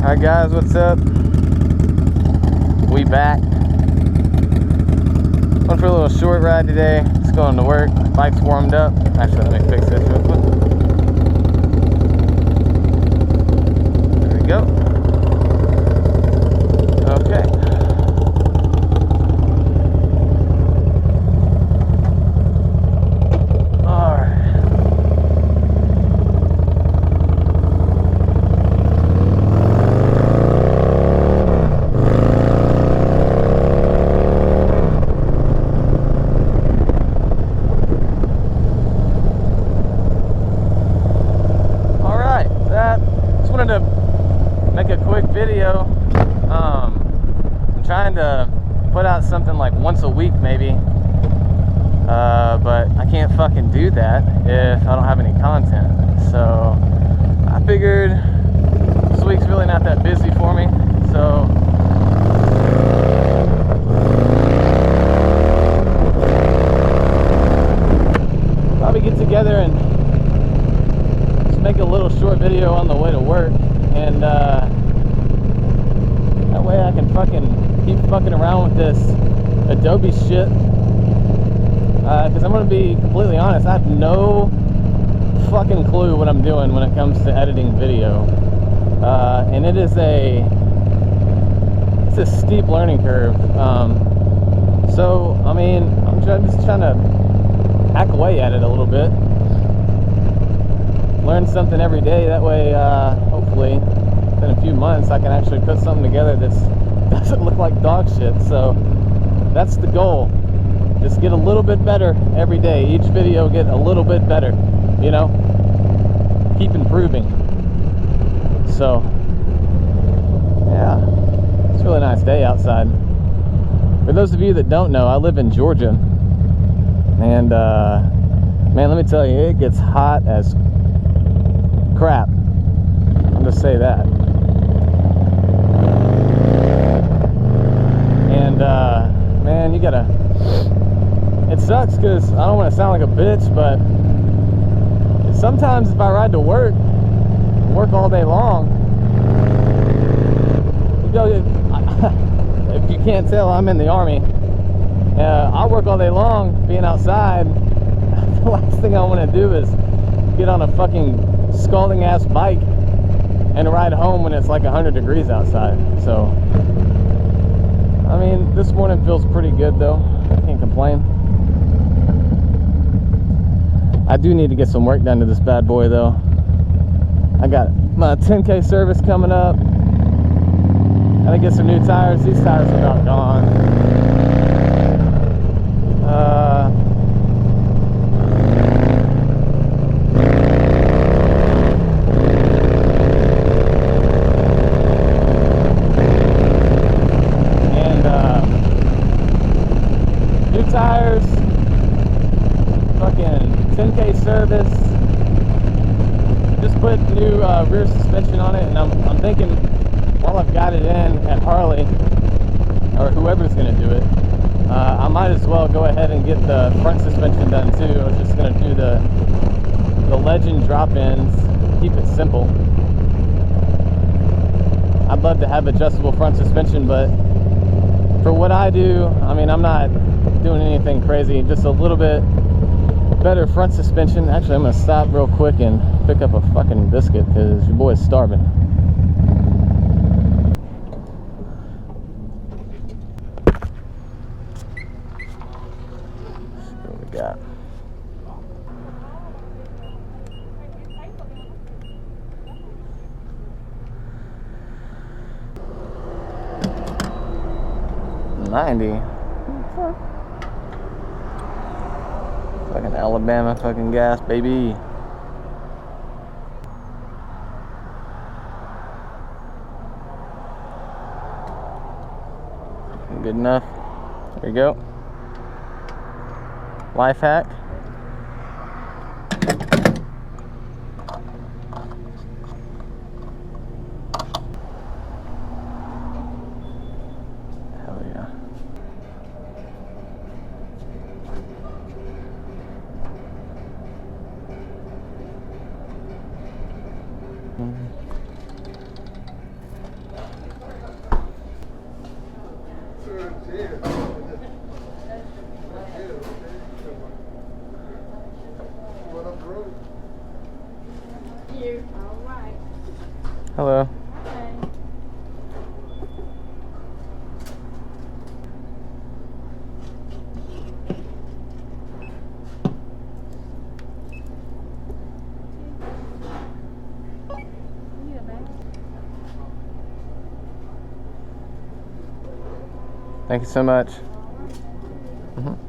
Hi guys, what's up? We back. Went for a little short ride today. Just going to work. Bike's warmed up. Actually, let me fix this real quick. There we go. Okay. Video. I'm trying to put out something like once a week maybe, but I can't fucking do that if I don't have any content. So I figured this week's really not that busy for me, so probably get together and just make a little short video on the way to work, and that way I can fucking keep fucking around with this Adobe shit. Because I'm going to be completely honest, I have no fucking clue what I'm doing when it comes to editing video. And it's a steep learning curve. So, I mean, I'm just trying to hack away at it a little bit. Learn something every day. That way, hopefully, in a few months I can actually put something together that doesn't look like dog shit. So that's the goal. Just get a little bit better every day. Each video get a little bit better, you know, keep improving. So yeah, it's a really nice day outside. For those of you that don't know, I live in Georgia, and man, let me tell you, it gets hot as crap. I'll just say that. And man, you gotta, it sucks because I don't want to sound like a bitch, but sometimes if I ride to work all day long, you go, if you can't tell, I'm in the Army. I work all day long being outside. The last thing I want to do is get on a fucking scalding ass bike and ride home when it's like 100 degrees outside. So I mean, this morning feels pretty good though. I can't complain. I do need to get some work done to this bad boy though. I got my 10K service coming up. Gotta get some new tires. These tires are about gone. Tires, fucking 10K service, just put new rear suspension on it, and I'm thinking while I've got it in at Harley, or whoever's going to do it, I might as well go ahead and get the front suspension done too. I was just going to do the Legend drop-ins, keep it simple. I'd love to have adjustable front suspension, but for what I do, I mean, I'm not doing anything crazy, just a little bit better front suspension. Actually, I'm gonna stop real quick and pick up a fucking biscuit because your boy's starving. Let's see what we got. $90. Fucking Alabama fucking gas, baby. Good enough. There you go. Life hack. Hell yeah. Hello. Thank you so much. Mm-hmm.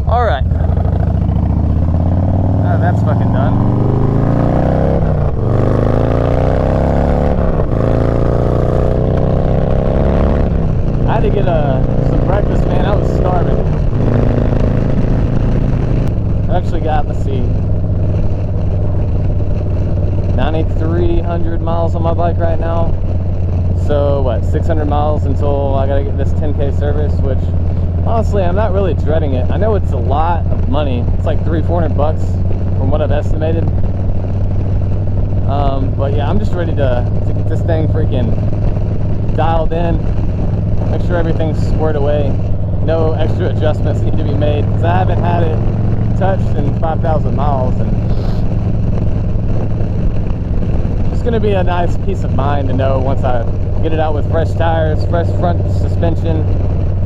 All right. That's fucking done. I had to get some breakfast, man. I was starving. I actually got, let's see, 9,300 miles on my bike right now. So what, 600 miles until I gotta get this 10K service, which honestly I'm not really dreading it. I know it's a lot of money. It's like $300-400 bucks from what I've estimated. But yeah, I'm just ready to get this thing freaking dialed in, make sure everything's squared away, no extra adjustments need to be made, because I haven't had it touched in 5,000 miles, and it's going to be a nice peace of mind to know once I get it out with fresh tires, fresh front suspension,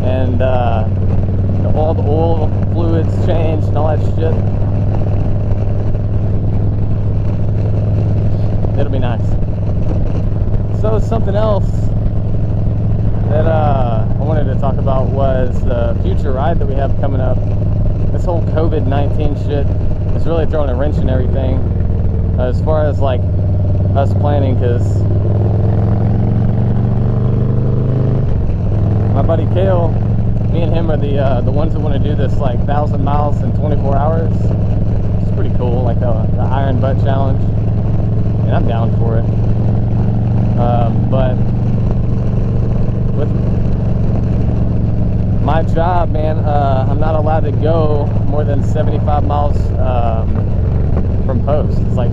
and all the oil fluids changed and all that shit. It'll be nice. So something else that I wanted to talk about was the future ride that we have coming up. This whole COVID-19 shit is really throwing a wrench in everything as far as like us planning, because my buddy Kale, me and him are the ones that want to do this like 1,000 miles in 24 hours. It's pretty cool, like the Iron Butt Challenge, and I'm down for it. But with my job, man, I'm not allowed to go more than 75 miles from post. It's like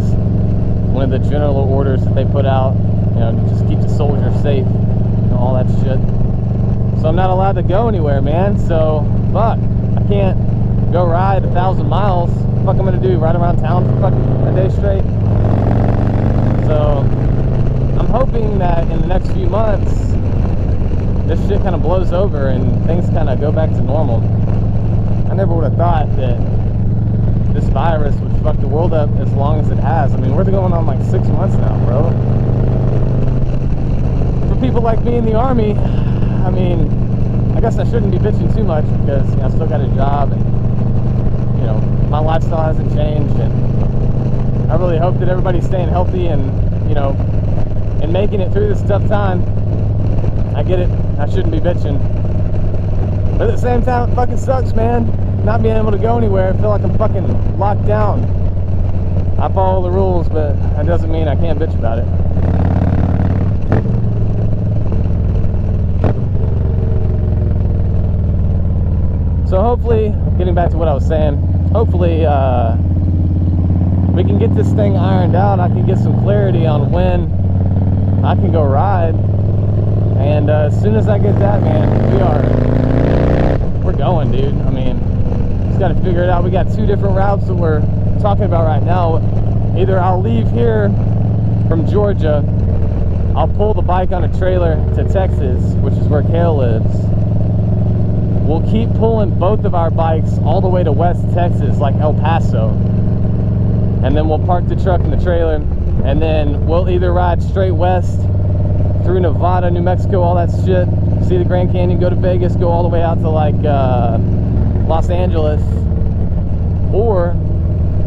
one of the general orders that they put out, you know, to just keep the soldiers safe and all that shit. So I'm not allowed to go anywhere, man. So fuck, I can't go ride 1,000 miles. What the fuck I'm gonna do? Ride around town for fucking a day straight? So I'm hoping that in the next few months this shit kind of blows over and things kind of go back to normal. I never would have thought that this virus would fuck the world up as long as it has. I mean, we're going on like 6 months now, bro. For people like me in the Army, I mean, I guess I shouldn't be bitching too much, because you know, I still got a job, and you know, my lifestyle hasn't changed, and I really hope that everybody's staying healthy and, you know, and making it through this tough time. I get it, I shouldn't be bitching, but at the same time, it fucking sucks, man, not being able to go anywhere. I feel like I'm fucking locked down. I follow the rules, but that doesn't mean I can't bitch about it. So hopefully, getting back to what I was saying, hopefully we can get this thing ironed out. I can get some clarity on when I can go ride, and as soon as I get that, man, we're going, dude. I mean, just got to figure it out. We got 2 different routes that we're talking about right now. Either I'll leave here from Georgia, I'll pull the bike on a trailer to Texas, which is where Kale lives. We'll keep pulling both of our bikes all the way to West Texas, like El Paso, and then we'll park the truck in the trailer, and then we'll either ride straight west through Nevada, New Mexico, all that shit, see the Grand Canyon, go to Vegas, go all the way out to like Los Angeles, or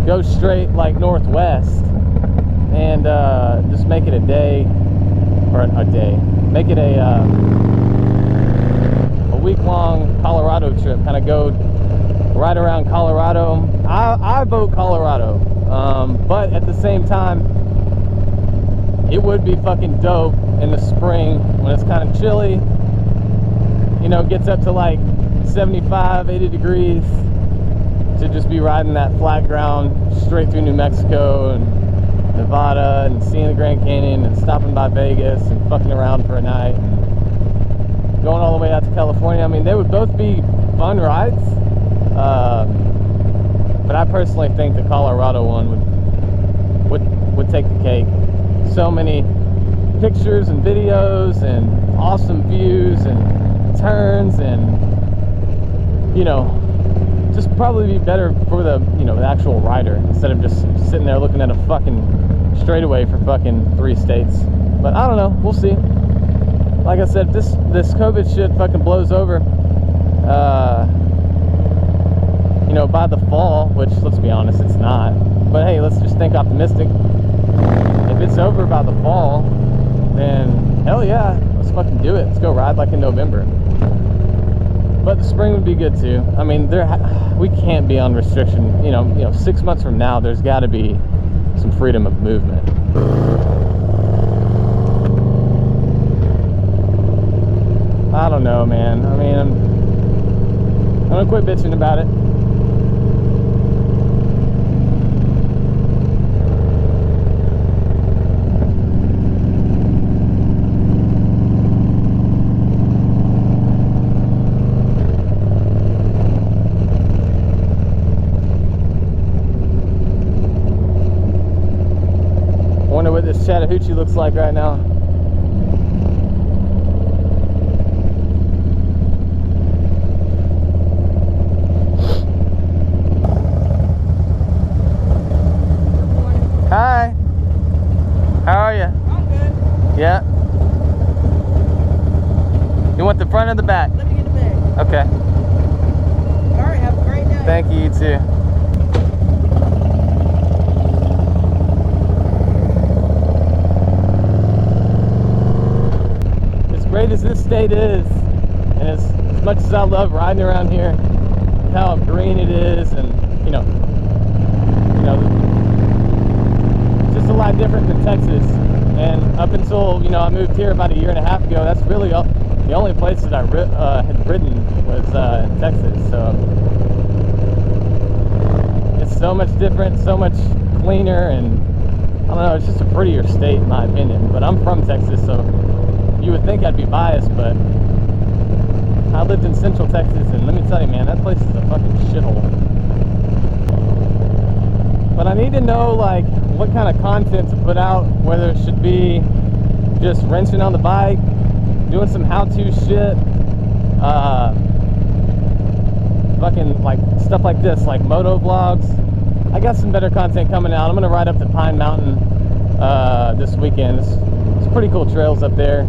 go straight like northwest and just make it a day, or a day, make it a week-long Colorado trip, kind of go right around Colorado. I vote Colorado, but at the same time, it would be fucking dope in the spring when it's kind of chilly, you know, gets up to like 75, 80 degrees, to just be riding that flat ground straight through New Mexico and Nevada and seeing the Grand Canyon and stopping by Vegas and fucking around for a night and going all the way out to California. I mean, they would both be fun rides, but I personally think the Colorado one would take the cake. So many pictures and videos and awesome views and turns, and you know, just probably be better for the, you know, the actual rider, instead of just sitting there looking at a fucking straightaway for fucking 3 states. But I don't know, we'll see. Like I said, this COVID shit fucking blows over, you know, by the fall, which, let's be honest, it's not. But hey, let's just think optimistic. If it's over by the fall, then hell yeah, let's fucking do it. Let's go ride like in November. But the spring would be good too. I mean, we can't be on restriction. You know, 6 months from now, there's got to be some freedom of movement. I don't know, man. I mean, I'm gonna quit bitching about it. Wonder what this Chattahoochee looks like right now. Hi. How are you? I'm good. Yeah. You want the front or the back? Let me get the bag. Okay. All right, have a great day. Thank you, you too. Great as this state is, and as much as I love riding around here, how green it is, and you know, it's just a lot different than Texas. And up until, you know, I moved here about 1.5 years ago, that's really the only place that I had ridden was in Texas. So it's so much different, so much cleaner, and I don't know, it's just a prettier state in my opinion. But I'm from Texas, so you would think I'd be biased, but I lived in Central Texas, and let me tell you, man, that place is a fucking shithole. But I need to know, like, what kind of content to put out, whether it should be just wrenching on the bike, doing some how-to shit, fucking, like, stuff like this, like moto vlogs. I got some better content coming out. I'm gonna ride up to Pine Mountain this weekend. It's pretty cool trails up there.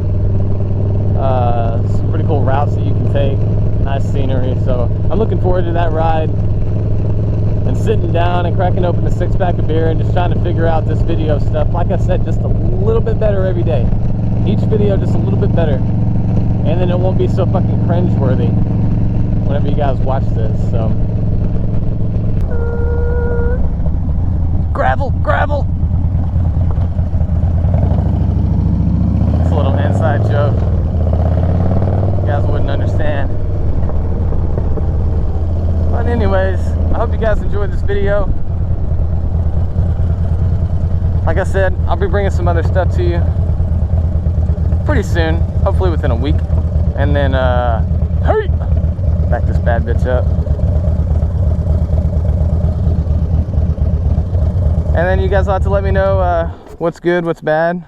Some pretty cool routes that you can take, nice scenery, so I'm looking forward to that ride, and sitting down and cracking open a 6-pack of beer and just trying to figure out this video stuff, like I said, just a little bit better every day. Each video just a little bit better, and then it won't be so fucking cringe-worthy whenever you guys watch this. So gravel. It's a little inside joke. You guys wouldn't understand. But anyways, I hope you guys enjoyed this video. Like I said, I'll be bringing some other stuff to you pretty soon, hopefully within a week. And then, hurry! Back this bad bitch up. And then you guys will have to let me know what's good, what's bad,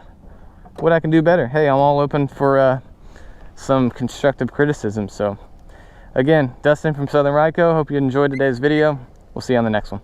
what I can do better. Hey, I'm all open for some constructive criticism. So again, Dustin from Southern Ride Co. Hope you enjoyed today's video. We'll see you on the next one.